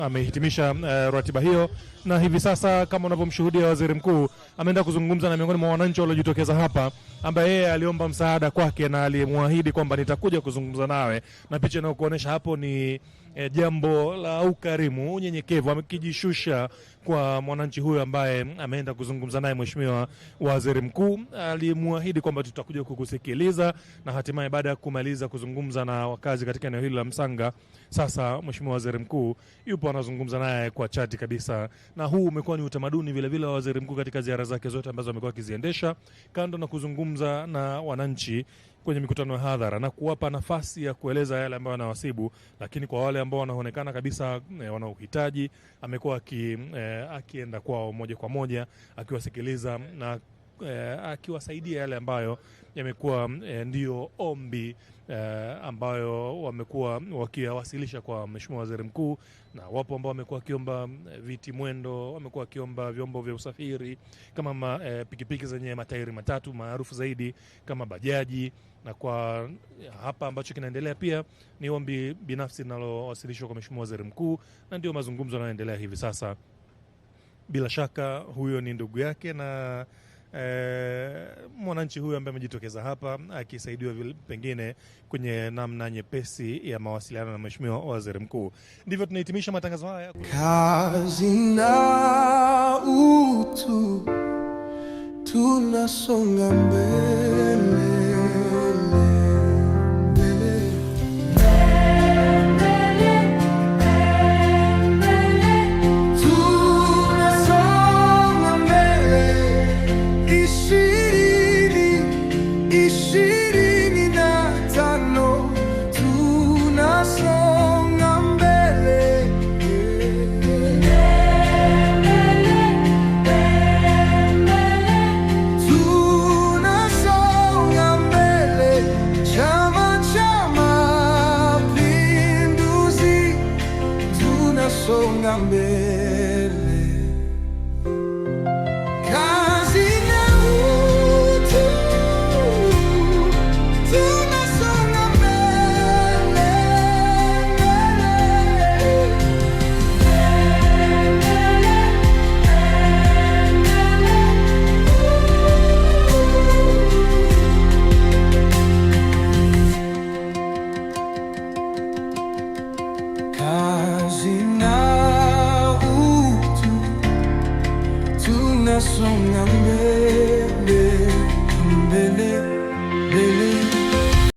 Amehitimisha ratiba hiyo, na hivi sasa kama unavyomshuhudia waziri mkuu ameenda kuzungumza na miongoni mwa wananchi waliojitokeza hapa, ambaye yeye aliomba msaada kwake na alimwahidi kwamba nitakuja kuzungumza nawe, na picha inayokuonesha hapo ni jambo la ukarimu, unyenyekevu, amekijishusha kwa mwananchi huyo ambaye ameenda kuzungumza naye. Mheshimiwa waziri mkuu alimwahidi kwamba tutakuja kukusikiliza, na hatimaye baada ya kumaliza kuzungumza na wakazi katika eneo hili la Msanga, sasa Mheshimiwa waziri mkuu yupo anazungumza naye kwa chati kabisa. Na huu umekuwa ni utamaduni vile vile wa waziri mkuu katika ziara zake zote ambazo amekuwa akiziendesha, kando na kuzungumza na wananchi kwenye mikutano ya hadhara na kuwapa nafasi ya kueleza yale ambayo wanawasibu, lakini kwa wale ambao wanaonekana kabisa wana uhitaji, amekuwa akienda kwao moja kwa moja, akiwasikiliza na akiwasaidia yale ambayo yamekuwa ndio ombi ambayo wamekuwa wakiwasilisha kwa Mheshimiwa waziri mkuu. Na wapo ambao wamekuwa wakiomba viti mwendo, wamekuwa wakiomba vyombo vya usafiri kama pikipiki zenye matairi matatu maarufu zaidi kama bajaji, na kwa hapa ambacho kinaendelea pia ni ombi binafsi linalowasilishwa kwa Mheshimiwa waziri mkuu, na ndio mazungumzo yanayoendelea hivi sasa. Bila shaka huyo ni ndugu yake na mwananchi huyu ambaye amejitokeza hapa akisaidiwa pengine kwenye namna nyepesi ya mawasiliano na Mheshimiwa waziri mkuu. Ndivyo tunahitimisha matangazo haya. Kazi na utu, tunasonga mbele. Songa mbele. Kazi na utu, tunasonga mbele. Kazi tunasonga mbele, mbele, mbele.